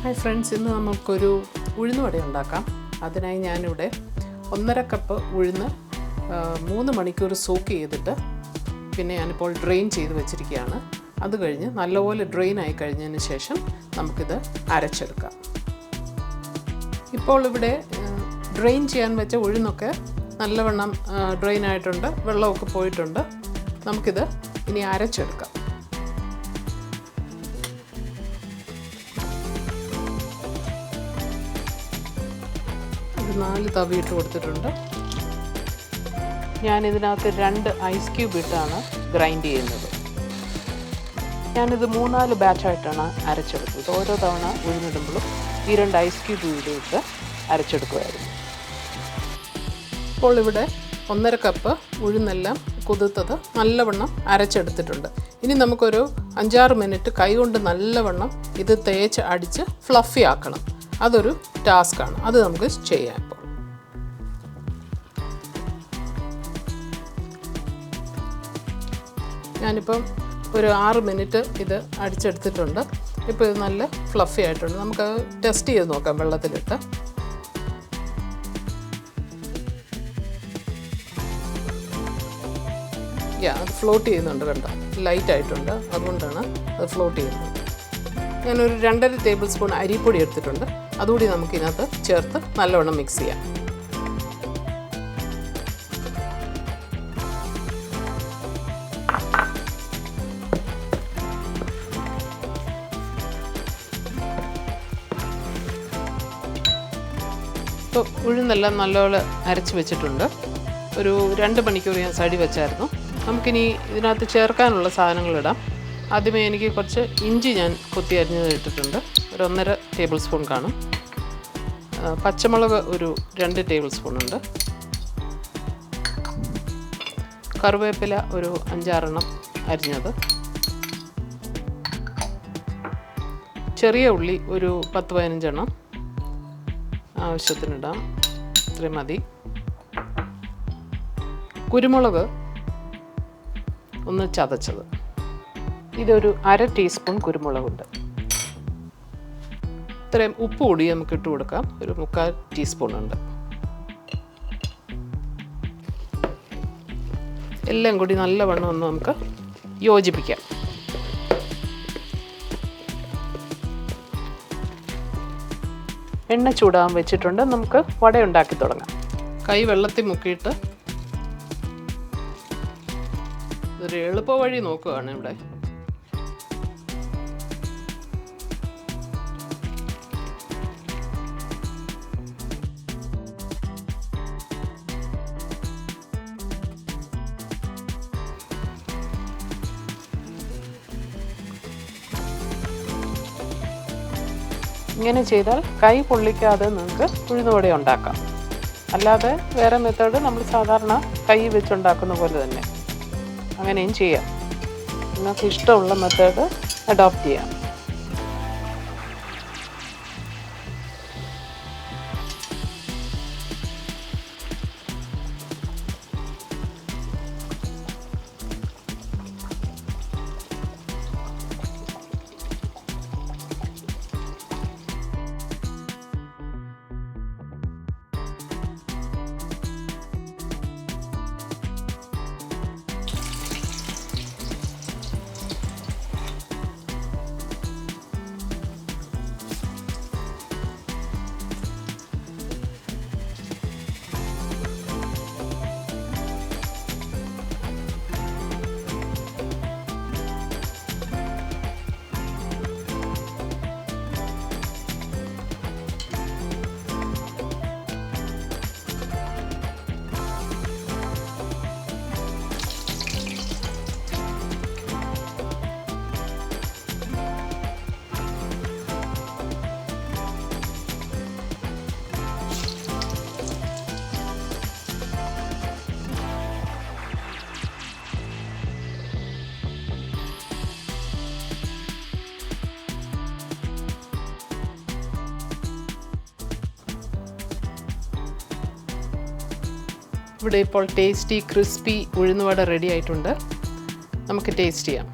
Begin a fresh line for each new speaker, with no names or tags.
Hi friends, ഇന്ന് നമുക്കൊരു ഉഴുന്നുവട ഉണ്ടാക്കാം. അതിനായി ഞാനിവിടെ 1.5 കപ്പ് ഉഴുന്ന് 3 മണിക്കൂർ സോക്ക് ചെയ്തിട്ട് പിന്നെ ഞാനിപ്പോൾ ഡ്രെയിൻ ചെയ്ത് വെച്ചിരിക്കുകയാണ്. അത് കഴിഞ്ഞ് നല്ലപോലെ ഡ്രെയിൻ ആയി കഴിഞ്ഞതിന് ശേഷം നമുക്കിത് അരച്ചെടുക്കാം. ഇപ്പോൾ ഇവിടെ ഡ്രെയിൻ ചെയ്യാൻ വെച്ച ഉഴുന്നൊക്കെ നല്ലവണ്ണം ഡ്രെയിൻ ആയിട്ടുണ്ട്, വെള്ളമൊക്കെ പോയിട്ടുണ്ട്. നമുക്കിത് ഇനി അരച്ചെടുക്കാം. ഒരു 4 തവി ഇട്ട് കൊടുത്തിട്ടുണ്ട്. ഞാനിതിനകത്ത് 2 ഐസ് ക്യൂബ് ഇട്ടാണ് ഗ്രൈൻഡ് ചെയ്യുന്നത്. ഞാനിത് 3-4 ബാച്ചായിട്ടാണ് അരച്ചെടുത്തത്. ഓരോ തവണ ഉഴുന്നിടുമ്പോഴും ഈ 2 ഐസ് ക്യൂബ് ഇട്ട് അരച്ചെടുക്കുമായിരുന്നു. ഇപ്പോൾ ഇവിടെ 1.5 കപ്പ് ഉഴുന്നെല്ലാം കുതിർത്തത് നല്ലവണ്ണം അരച്ചെടുത്തിട്ടുണ്ട്. ഇനി നമുക്കൊരു 5-6 മിനിറ്റ് കൈകൊണ്ട് നല്ലവണ്ണം ഇത് തേച്ച് അടിച്ച് ഫ്ലഫി ആക്കണം. അതൊരു ടാസ്ക്കാണ്. അത് നമുക്ക് ചെയ്യാം. ഇപ്പോൾ ഞാനിപ്പം ഒരു 6 മിനിറ്റ് ഇത് അടിച്ചെടുത്തിട്ടുണ്ട്. ഇപ്പോൾ ഇത് നല്ല ഫ്ലഫി ആയിട്ടുണ്ട്. നമുക്ക് ടെസ്റ്റ് ചെയ്ത് നോക്കാം വെള്ളത്തിലിട്ട്. അത് ഫ്ലോട്ട് ചെയ്യുന്നുണ്ട്, കണ്ടോ, ലൈറ്റ് ആയിട്ടുണ്ട്. അതുകൊണ്ടാണ് അത് ഫ്ലോട്ട് ചെയ്യുന്നത്. ഞാനൊരു 2.5 ടേബിൾ സ്പൂൺ അരിപ്പൊടി എടുത്തിട്ടുണ്ട്. അതുകൂടി നമുക്കിതിനകത്ത് ചേർത്ത് നല്ലവണ്ണം മിക്സ് ചെയ്യാം. ഇപ്പോൾ ഉഴുന്നെല്ലാം നല്ലപോലെ അരച്ച് വെച്ചിട്ടുണ്ട്. ഒരു 2 മണിക്കൂർ ഞാൻ സൈഡിൽ വെച്ചായിരുന്നു. നമുക്കിനി ഇതിനകത്ത് ചേർക്കാനുള്ള സാധനങ്ങളിടാം. ആദ്യമേ എനിക്ക് കുറച്ച് ഇഞ്ചി ഞാൻ കൊത്തി അരിഞ്ഞത് ഇട്ടിട്ടുണ്ട്. ഒരു 1.5 ടേബിൾ സ്പൂൺ കാണും. പച്ചമുളക് ഒരു 2 ടേബിൾ സ്പൂൺ ഉണ്ട്. കറിവേപ്പില ഒരു 5-6 എണ്ണം അരിഞ്ഞത്. ചെറിയ ഉള്ളി ഒരു 10-15 എണ്ണം ആവശ്യത്തിനിടാം. ഇത്രയും മതി. കുരുമുളക് ഒന്ന് ചതച്ചത്, ഇതൊരു 1/2 ടീസ്പൂൺ കുരുമുളകുണ്ട്. ഇത്രയും ഉപ്പ് കൂടി നമുക്ക് ഇട്ട് കൊടുക്കാം. ഒരു 3/4 ടീസ്പൂൺ ഉണ്ട്. എല്ലാം കൂടി നല്ലവണ്ണം ഒന്ന് നമുക്ക് യോജിപ്പിക്കാം. എണ്ണ ചൂടാൻ വെച്ചിട്ടുണ്ട്. നമുക്ക് വട ഉണ്ടാക്കി തുടങ്ങാം. കൈ വെള്ളത്തിൽ മുക്കിയിട്ട് ഒരു എളുപ്പ വഴി നോക്കുകയാണ് ഇവിടെ. ഇങ്ങനെ ചെയ്താൽ കൈ പൊള്ളിക്കാതെ നിങ്ങൾക്ക് ഉഴുന്നുവട ഉണ്ടാക്കാം. അല്ലാതെ വേറെ മെത്തേഡ് നമ്മൾ സാധാരണ കൈ വെച്ചുണ്ടാക്കുന്ന പോലെ തന്നെ അങ്ങനെയും ചെയ്യാം. നിങ്ങൾക്ക് ഇഷ്ടമുള്ള മെത്തേഡ് അഡോപ്റ്റ് ചെയ്യാം. ഇവിടെ ഇപ്പോൾ ടേസ്റ്റി ക്രിസ്പി ഉഴുന്നുവട റെഡി ആയിട്ടുണ്ട്. നമുക്ക് ടേസ്റ്റ് ചെയ്യാം.